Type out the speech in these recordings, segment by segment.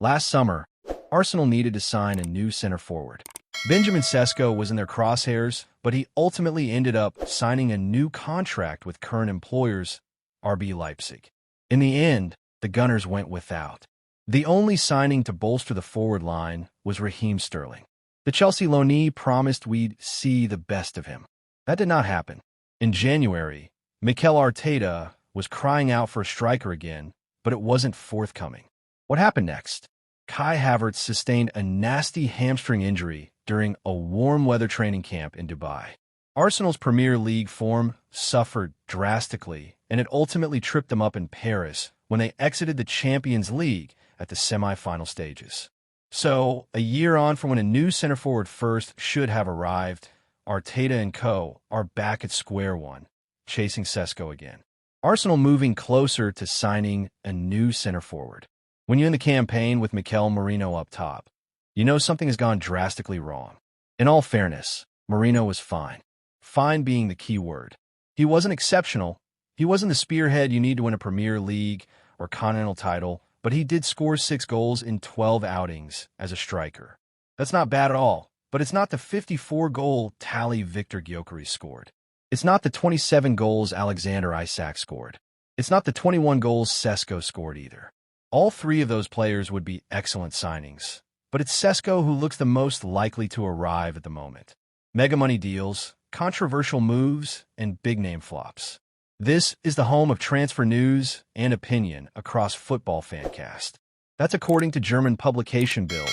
Last summer, Arsenal needed to sign a new center forward. Benjamin Sesko was in their crosshairs, but he ultimately ended up signing a new contract with current employers, RB Leipzig. In the end, the Gunners went without. The only signing to bolster the forward line was Raheem Sterling. The Chelsea loanee promised we'd see the best of him. That did not happen. In January, Mikel Arteta was crying out for a striker again, but it wasn't forthcoming. What happened next? Kai Havertz sustained a nasty hamstring injury during a warm-weather training camp in Dubai. Arsenal's Premier League form suffered drastically, and it ultimately tripped them up in Paris when they exited the Champions League at the semi-final stages. So, a year on from when a new center forward first should have arrived, Arteta and co. are back at square one, chasing Sesko again. Arsenal moving closer to signing a new center forward. When you end the campaign with Mikel Merino up top, you know something has gone drastically wrong. In all fairness, Merino was fine. Fine being the key word. He wasn't exceptional. He wasn't the spearhead you need to win a Premier League or Continental title, but he did score 6 goals in 12 outings as a striker. That's not bad at all, but it's not the 54-goal tally Victor Gyökeres scored. It's not the 27 goals Alexander Isak scored. It's not the 21 goals Sesko scored either. All three of those players would be excellent signings, but it's Sesko who looks the most likely to arrive at the moment. Mega money deals, controversial moves, and big-name flops. This is the home of transfer news and opinion across Football Fancast. That's according to German publication Bild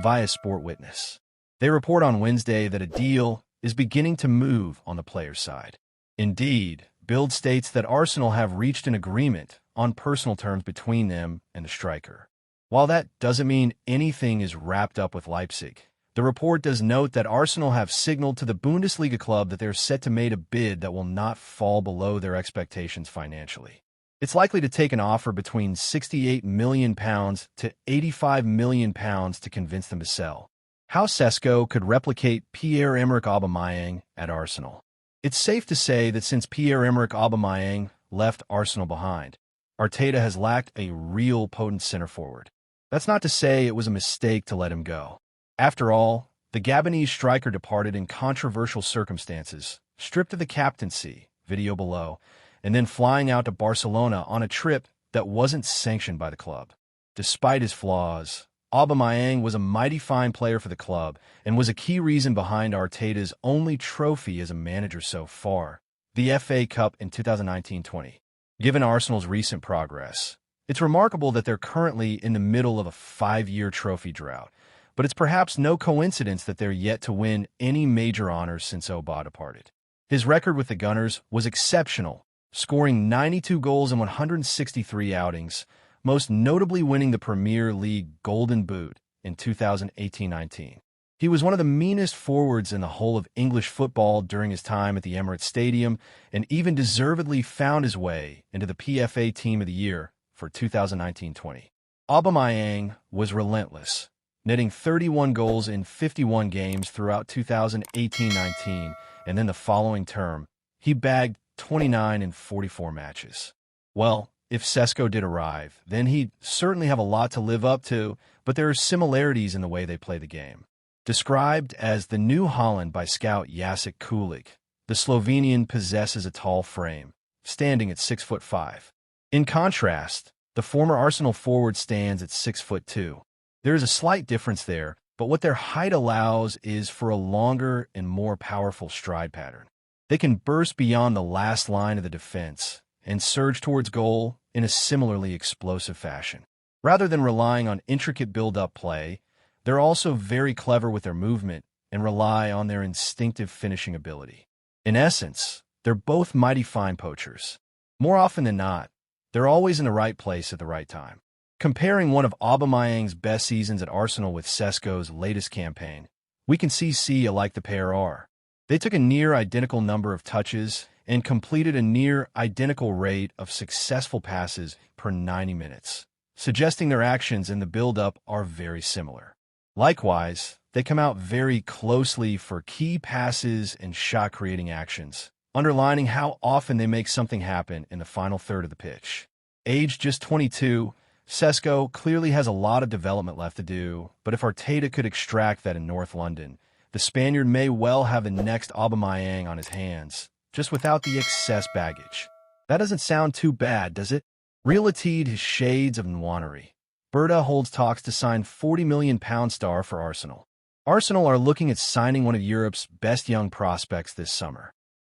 via Sport Witness. They report on Wednesday that a deal is beginning to move on the player's side. Indeed, Bild states that Arsenal have reached an agreement on personal terms between them and the striker. While that doesn't mean anything is wrapped up with Leipzig, the report does note that Arsenal have signaled to the Bundesliga club that they're set to make a bid that will not fall below their expectations financially. It's likely to take an offer between £68 million to £85 million to convince them to sell. How Sesko could replicate Pierre-Emerick Aubameyang at Arsenal. It's safe to say that since Pierre-Emerick Aubameyang left Arsenal behind, Arteta has lacked a real potent center forward. That's not to say it was a mistake to let him go. After all, the Gabonese striker departed in controversial circumstances, stripped of the captaincy, video below, and then flying out to Barcelona on a trip that wasn't sanctioned by the club. Despite his flaws, Aubameyang was a mighty fine player for the club and was a key reason behind Arteta's only trophy as a manager so far, the FA Cup in 2019-20. Given Arsenal's recent progress, it's remarkable that they're currently in the middle of a 5-year trophy drought, but it's perhaps no coincidence that they're yet to win any major honors since Auba departed. His record with the Gunners was exceptional, scoring 92 goals in 163 outings, most notably winning the Premier League Golden Boot in 2018-19. He was one of the meanest forwards in the whole of English football during his time at the Emirates Stadium and even deservedly found his way into the PFA Team of the Year for 2019-20. Aubameyang was relentless, netting 31 goals in 51 games throughout 2018-19, and then the following term, he bagged 29 in 44 matches. Well, if Sesko did arrive, then he'd certainly have a lot to live up to, but there are similarities in the way they play the game. Described as the new Haaland by scout Jacek Kulik, the Slovenian possesses a tall frame, standing at 6'5". In contrast, the former Arsenal forward stands at 6'2". There is a slight difference there, but what their height allows is for a longer and more powerful stride pattern. They can burst beyond the last line of the defense and surge towards goal in a similarly explosive fashion. Rather than relying on intricate build-up play, they're also very clever with their movement and rely on their instinctive finishing ability. In essence, they're both mighty fine poachers. More often than not, they're always in the right place at the right time. Comparing one of Aubameyang's best seasons at Arsenal with Sesko's latest campaign, we can see alike the pair are. They took a near-identical number of touches and completed a near-identical rate of successful passes per 90 minutes, suggesting their actions in the build-up are very similar. Likewise, they come out very closely for key passes and shot-creating actions, underlining how often they make something happen in the final third of the pitch. Aged just 22, Sesko clearly has a lot of development left to do, but if Arteta could extract that in North London, the Spaniard may well have the next Auba on his hands, just without the excess baggage. That doesn't sound too bad, does it? Realitid has shades of Nwanery. Berta holds talks to sign £40 million star for Arsenal. Arsenal are looking at signing one of Europe's best young prospects this summer.